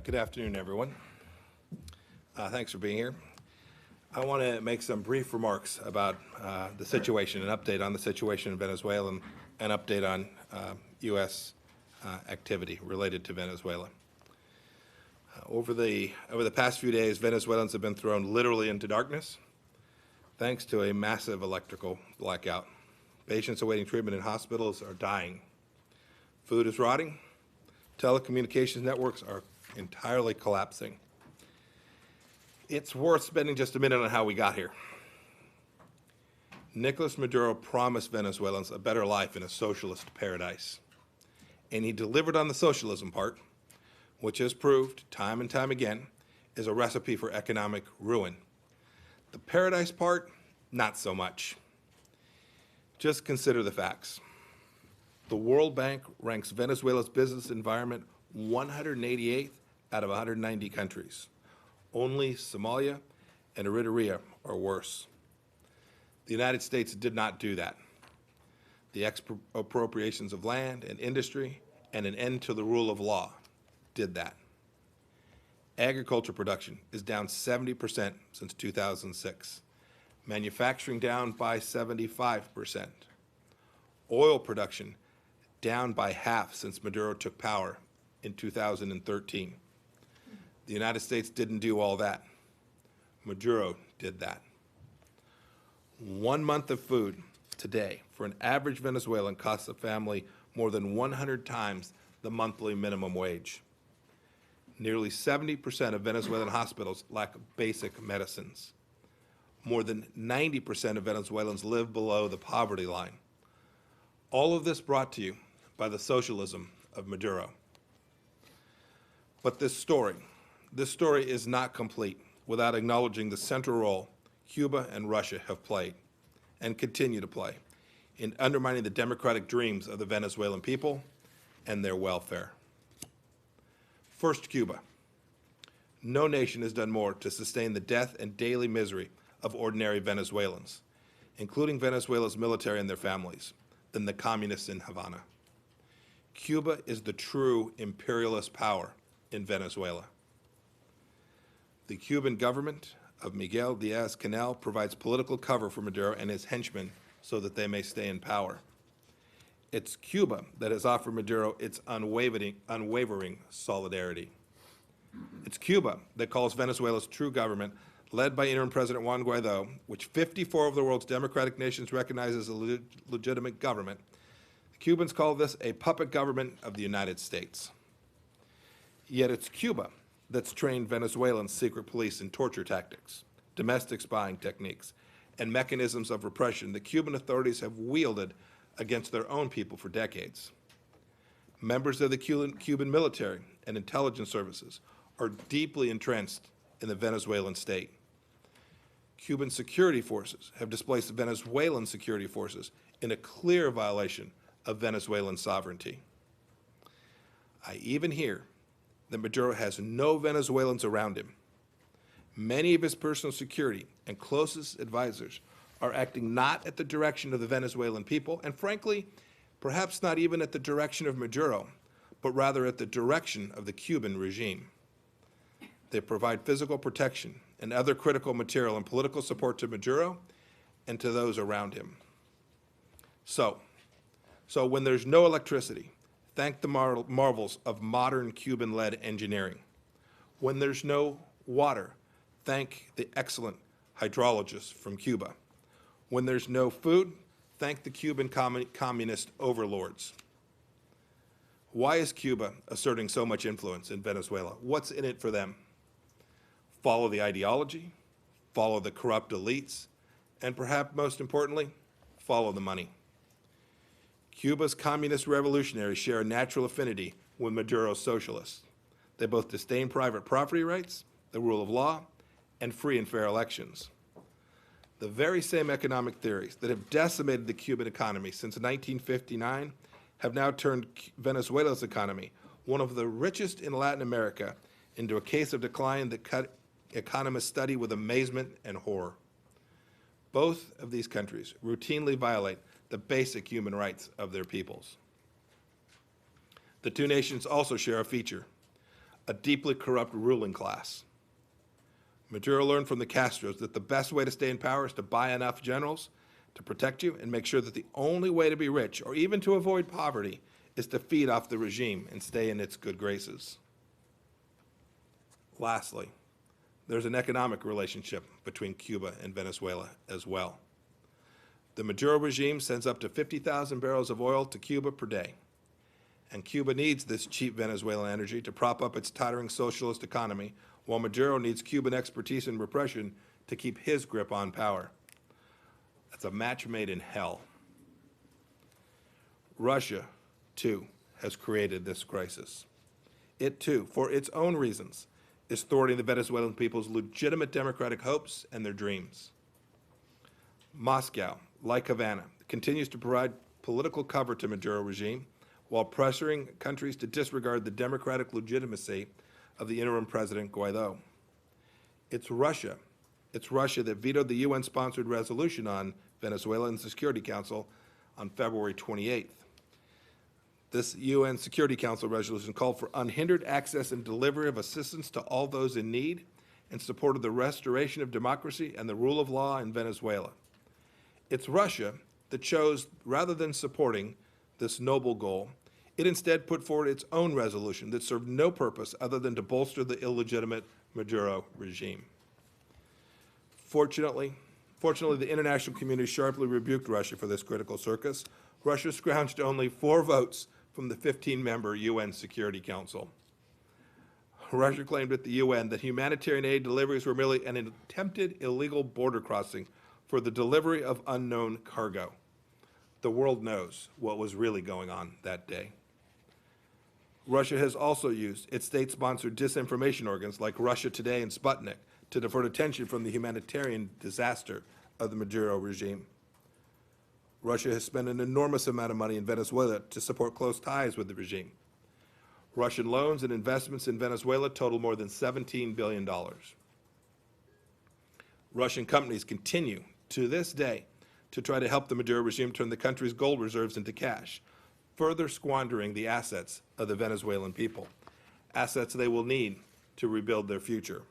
Good afternoon, everyone. Thanks for being here. I want to make some brief remarks about the situation, an update on the situation in Venezuela, and an update on U.S. Activity related to Venezuela. Over the past few days, Venezuelans have been thrown literally into darkness thanks to a massive electrical blackout. Patients awaiting treatment in hospitals are dying. Food is rotting. Telecommunications networks are entirely collapsing. It's worth spending just a minute on how we got here. Nicolas Maduro promised Venezuelans a better life in a socialist paradise. And he delivered on the socialism part, which has proved time and time again is a recipe for economic ruin. The paradise part, not so much. Just consider the facts. The World Bank ranks Venezuela's business environment 188th out of 190 countries. Only Somalia and Eritrea are worse. The United States did not do that. The expropriations of land and industry and an end to the rule of law did that. Agriculture production is down 70% since 2006. Manufacturing down by 75%. Oil production down by half since Maduro took power in 2013. The United States didn't do all that. Maduro did that. 1 month of food today for an average Venezuelan costs a family more than 100 times the monthly minimum wage. Nearly 70% of Venezuelan hospitals lack basic medicines. More than 90% of Venezuelans live below the poverty line. All of this brought to you by the socialism of Maduro. But this story is not complete without acknowledging the central role Cuba and Russia have played and continue to play in undermining the democratic dreams of the Venezuelan people and their welfare. First, Cuba. No nation has done more to sustain the death and daily misery of ordinary Venezuelans, including Venezuela's military and their families, than the communists in Havana. Cuba is the true imperialist power in Venezuela. The Cuban government of Miguel Diaz-Canel provides political cover for Maduro and his henchmen so that they may stay in power. It's Cuba that has offered Maduro its unwavering solidarity. It's Cuba that calls Venezuela's true government, led by interim President Juan Guaido, which 54 of the world's democratic nations recognize as a legitimate government. The Cubans call this a puppet government of the United States. Yet it's Cuba that's trained Venezuelans' secret police in torture tactics, domestic spying techniques, and mechanisms of repression that Cuban authorities have wielded against their own people for decades. Members of the Cuban military and intelligence services are deeply entrenched in the Venezuelan state. Cuban security forces have displaced Venezuelan security forces in a clear violation of Venezuelan sovereignty. I even hear that Maduro has no Venezuelans around him. Many of his personal security and closest advisors are acting not at the direction of the Venezuelan people, and frankly, perhaps not even at the direction of Maduro, but rather at the direction of the Cuban regime. They provide physical protection and other critical material and political support to Maduro and to those around him. So when there's no electricity, thank the marvels of modern Cuban-led engineering. When there's no water, thank the excellent hydrologists from Cuba. When there's no food, thank the Cuban communist overlords. Why is Cuba asserting so much influence in Venezuela? What's in it for them? Follow the ideology, follow the corrupt elites, and perhaps most importantly, follow the money. Cuba's communist revolutionaries share a natural affinity with Maduro's socialists. They both disdain private property rights, the rule of law, and free and fair elections. The very same economic theories that have decimated the Cuban economy since 1959 have now turned Venezuela's economy, one of the richest in Latin America, into a case of decline that economists study with amazement and horror. Both of these countries routinely violate the basic human rights of their peoples. The two nations also share a feature, a deeply corrupt ruling class. Maduro learned from the Castros that the best way to stay in power is to buy enough generals to protect you and make sure that the only way to be rich, or even to avoid poverty, is to feed off the regime and stay in its good graces. Lastly, there's an economic relationship between Cuba and Venezuela as well. The Maduro regime sends up to 50,000 barrels of oil to Cuba per day, and Cuba needs this cheap Venezuelan energy to prop up its tottering socialist economy, while Maduro needs Cuban expertise in repression to keep his grip on power. That's a match made in hell. Russia, too, has created this crisis. It, too, for its own reasons, is thwarting the Venezuelan people's legitimate democratic hopes and their dreams. Moscow, like Havana, continues to provide political cover to Maduro regime while pressuring countries to disregard the democratic legitimacy of the interim president Guaido. It's Russia that vetoed the UN-sponsored resolution on Venezuela in the Security Council on February 28th. This UN Security Council resolution called for unhindered access and delivery of assistance to all those in need and supported the restoration of democracy and the rule of law in Venezuela. It's Russia that chose, rather than supporting this noble goal, it instead put forward its own resolution that served no purpose other than to bolster the illegitimate Maduro regime. Fortunately, the international community sharply rebuked Russia for this critical circus. Russia scrounged only 4 votes from the 15-member UN Security Council. Russia claimed at the UN that humanitarian aid deliveries were merely an attempted illegal border crossing for the delivery of unknown cargo. The world knows what was really going on that day. Russia has also used its state-sponsored disinformation organs like Russia Today and Sputnik to divert attention from the humanitarian disaster of the Maduro regime. Russia has spent an enormous amount of money in Venezuela to support close ties with the regime. Russian loans and investments in Venezuela total more than $17 billion. Russian companies continue, to this day, to try to help the Maduro regime turn the country's gold reserves into cash, further squandering the assets of the Venezuelan people, assets they will need to rebuild their future.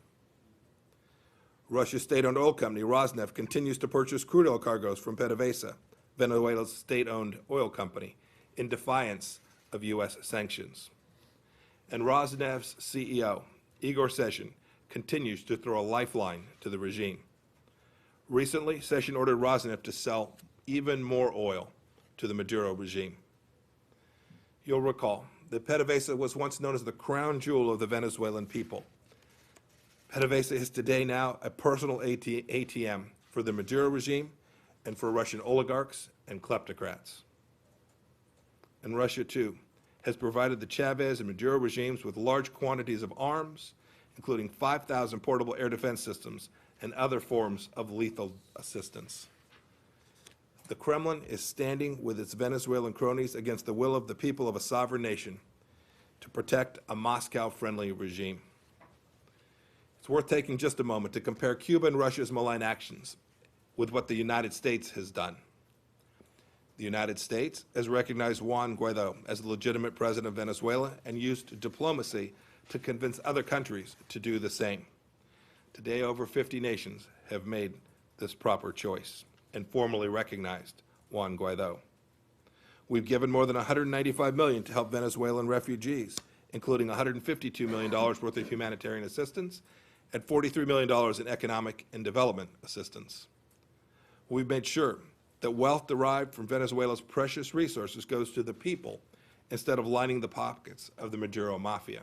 Russia's state-owned oil company, Rosneft, continues to purchase crude oil cargoes from PDVSA, Venezuela's state-owned oil company, in defiance of U.S. sanctions. And Rosneft's CEO, Igor Sechin, continues to throw a lifeline to the regime. Recently, Sechin ordered Rosneft to sell even more oil to the Maduro regime. You'll recall that PDVSA was once known as the crown jewel of the Venezuelan people. PDVSA is today now a personal ATM for the Maduro regime and for Russian oligarchs and kleptocrats. And Russia, too, has provided the Chavez and Maduro regimes with large quantities of arms, including 5,000 portable air defense systems and other forms of lethal assistance. The Kremlin is standing with its Venezuelan cronies against the will of the people of a sovereign nation to protect a Moscow-friendly regime. It's worth taking just a moment to compare Cuba and Russia's malign actions with what the United States has done. The United States has recognized Juan Guaido as the legitimate president of Venezuela and used diplomacy to convince other countries to do the same. Today, over 50 nations have made this proper choice and formally recognized Juan Guaido. We've given more than $195 million to help Venezuelan refugees, including $152 million worth of humanitarian assistance and $43 million in economic and development assistance. We've made sure that wealth derived from Venezuela's precious resources goes to the people instead of lining the pockets of the Maduro mafia.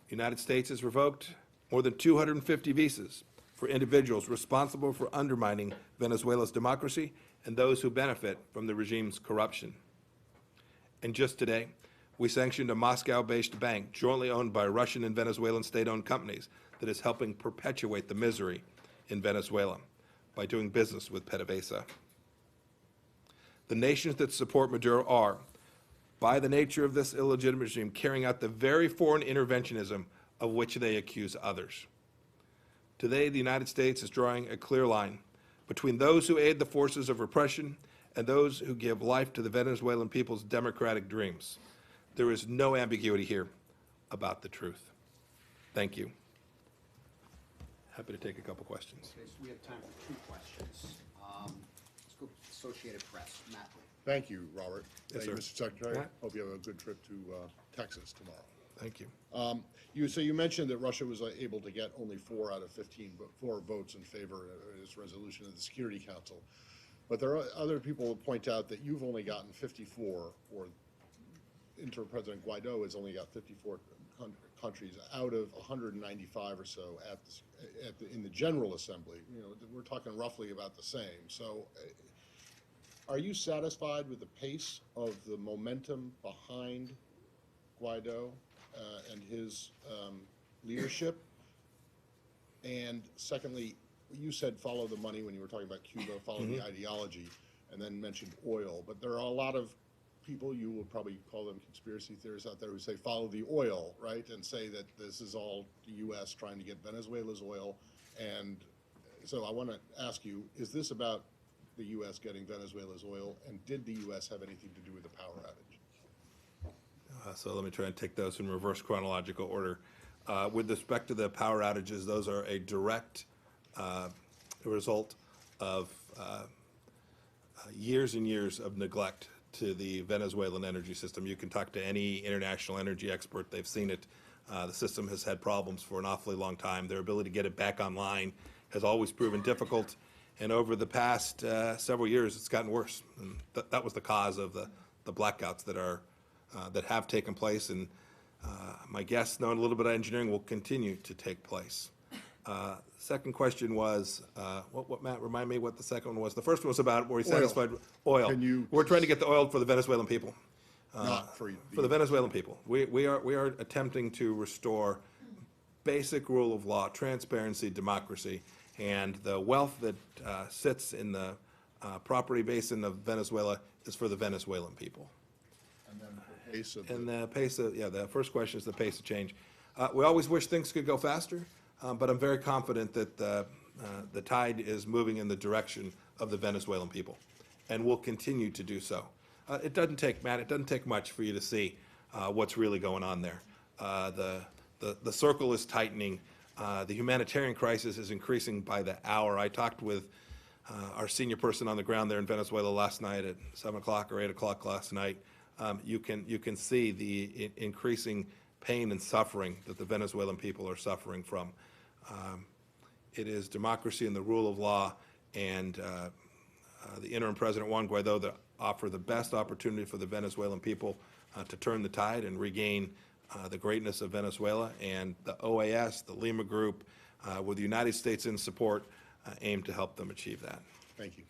The United States has revoked more than 250 visas for individuals responsible for undermining Venezuela's democracy and those who benefit from the regime's corruption. And just today, we sanctioned a Moscow-based bank jointly owned by Russian and Venezuelan state-owned companies that is helping perpetuate the misery in Venezuela by doing business with PDVSA. The nations that support Maduro are, by the nature of this illegitimate regime, carrying out the very foreign interventionism of which they accuse others. Today, the United States is drawing a clear line between those who aid the forces of repression and those who give life to the Venezuelan people's democratic dreams. There is no ambiguity here. about the truth. Thank you. Happy to take a couple questions. Okay, so we have time for 2 questions. Let's go Associated Press, Matt Lee. Thank you, Robert. Yes, Thank you, sir. Mr. Secretary. Yeah. Hope you have a good trip to Texas tomorrow. Thank you. So you mentioned that Russia was able to get only 4 out of 15, but 4 votes in favor of this resolution of the Security Council. But there are other people who point out that you've only gotten 54, or Interim President Guaido has only got 54 countries out of 195 or so in the General Assembly. You know, we're talking roughly about the same. So are you satisfied with the pace of the momentum behind Guaido and his leadership? And secondly, you said follow the money when you were talking about Cuba, follow the ideology, and then mentioned oil. But there are a lot of people, you would probably call them conspiracy theorists out there, who say follow the oil, right? And say that this is all the U.S. trying to get Venezuela's oil. And so I want to ask you, is this about the U.S. getting Venezuela's oil? And did the U.S. have anything to do with the power outage? So let me try and take those in reverse chronological order. With respect to the power outages, those are a direct result of years and years of neglect to the Venezuelan energy system. You can talk to any international energy expert, they've seen it. The system has had problems for an awfully long time. Their ability to get it back online has always proven difficult. And over the past several years, it's gotten worse. And that was the cause of the blackouts that have taken place. And my guess, knowing a little bit of engineering, will continue to take place. Second question was, what, Matt, remind me what the second one was. The first one was about, were we satisfied with oil? We're trying to get the oil for the Venezuelan people. Not for the Venezuelan people. We are attempting to restore basic rule of law, transparency, democracy, and the wealth that sits in the property basin of Venezuela is for the Venezuelan people. And then the pace of And the pace of, yeah, the first question is the pace of change. We always wish things could go faster, but I'm very confident that the tide is moving in the direction of the Venezuelan people, and will continue to do so. It doesn't take, Matt, it doesn't take much for you to see what's really going on there. The circle is tightening. The humanitarian crisis is increasing by the hour. I talked with our senior person on the ground there in Venezuela last night at 7 o'clock or 8 o'clock last night. You can see the increasing pain and suffering that the Venezuelan people are suffering from. It is democracy and the rule of law and the interim President Juan Guaido that offer the best opportunity for the Venezuelan people to turn the tide and regain the greatness of Venezuela. And the OAS, the Lima Group, with the United States in support, aim to help them achieve that. Thank you.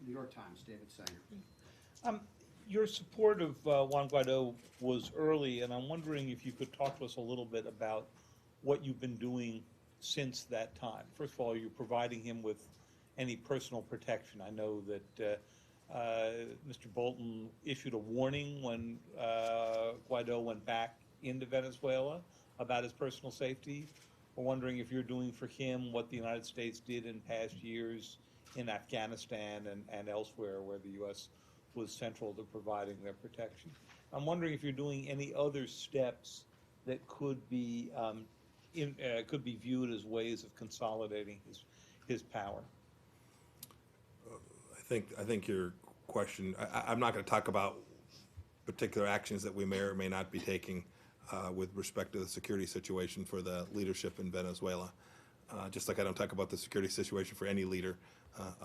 New York Times, David Sanger. Your support of Juan Guaido was early, and I'm wondering if you could talk to us a little bit about what you've been doing since that time. First of all, you're providing him with any personal protection. I know that Mr. Bolton issued a warning when Guaido went back into Venezuela about his personal safety. We're wondering if you're doing for him what the United States did in past years in Afghanistan and elsewhere where the U.S. was central to providing their protection. I'm wondering if you're doing any other steps that could be viewed as ways of consolidating his power. I think your question, I'm not going to talk about particular actions that we may or may not be taking with respect to the security situation for the leadership in Venezuela, just like I don't talk about the security situation for any leader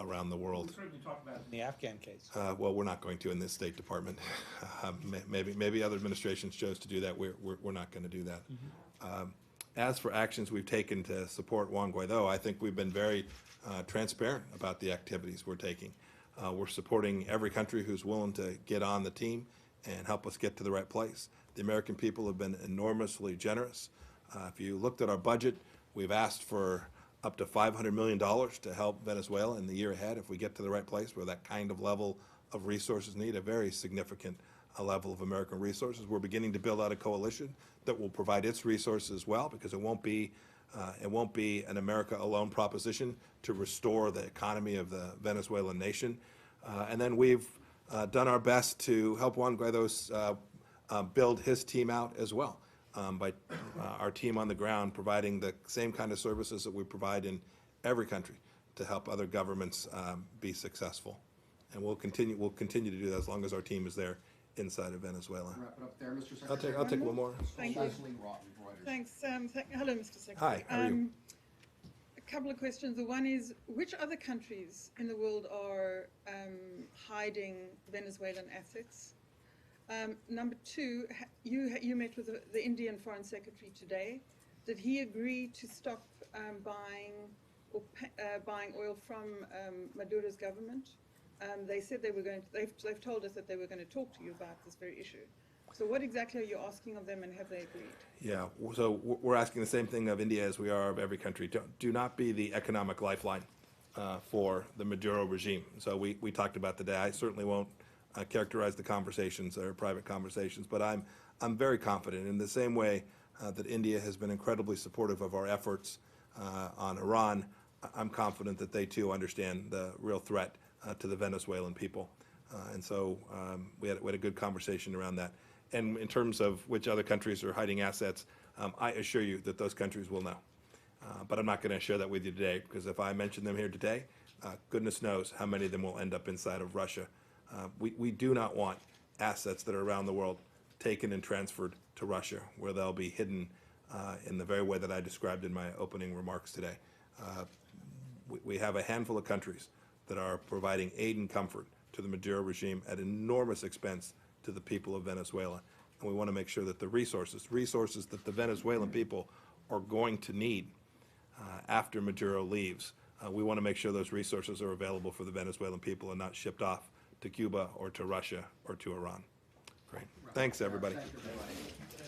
around the world. We certainly talked about it in the Afghan case. Well, we're not going to in this State Department. Maybe other administrations chose to do that. We're not going to do that. As for actions we've taken to support Juan Guaido, I think we've been very transparent about the activities we're taking. We're supporting every country who's willing to get on the team and help us get to the right place. The American people have been enormously generous. If you looked at our budget, we've asked for up to $500 million to help Venezuela in the year ahead if we get to the right place where that kind of level of resources need, a very significant level of American resources. We're beginning to build out a coalition that will provide its resources as well, because it won't be an America alone proposition to restore the economy of the Venezuelan nation. And then we've done our best to help Juan Guaido's build his team out as well, by our team on the ground providing the same kind of services that we provide in every country to help other governments be successful. And we'll continue to do that as long as our team is there inside of Venezuela. Wrap it up there, Mr. I'll Secretary. take one more. Thank you. Leslie Reuters. Thanks. Hello, Mr. Secretary. Hi, how are you? A couple of questions. The one is, which other countries in the world are hiding Venezuelan assets? Number two, you met with the Indian Foreign Secretary today. Did he agree to stop buying oil from Maduro's government? They said they were going to, they've told us that they were going to talk to you about this very issue. So what exactly are you asking of them, and have they agreed? Yeah, so we're asking the same thing of India as we are of every country. Do not be the economic lifeline for the Maduro regime. So we talked about today. I certainly won't characterize the conversations, they're private conversations, but I'm very confident in the same way that India has been incredibly supportive of our efforts on Iran. I'm confident that they too understand the real threat to the Venezuelan people. And so we had a good conversation around that. And in terms of which other countries are hiding assets, I assure you that those countries will know. But I'm not going to share that with you today, because if I mention them here today, goodness knows how many of them will end up inside of Russia. We do not want assets that are around the world taken and transferred to Russia, where they'll be hidden in the very way that I described in my opening remarks today. We have a handful of countries that are providing aid and comfort to the Maduro regime at enormous expense to the people of Venezuela. And we want to make sure that the resources that the Venezuelan people are going to need after Maduro leaves, we want to make sure those resources are available for the Venezuelan people and not shipped off to Cuba or to Russia or to Iran. Great. Thanks, everybody. Thank you, everybody.